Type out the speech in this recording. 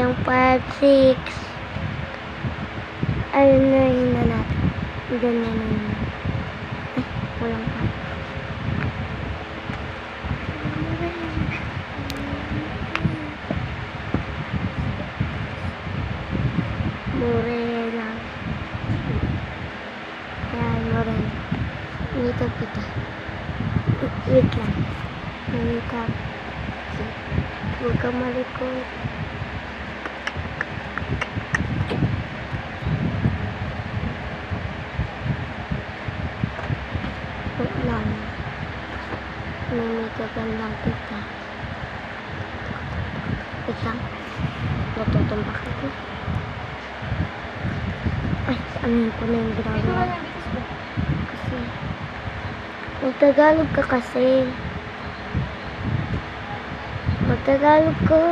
ng 5, 6. Ayun na yun na natin. Ganyan na yun. Ay, walang pa. Mure lang. Ayan, mure. Makeup kita. Wait lang. Makeup. Huwag ka malikot. Wait lang. May-makeupan lang kita. Wait lang. Natutumbak ako. Ay, ano ko na yung ginagawa? Kasi, Magtagalog ka kasi. Magtagalog ka.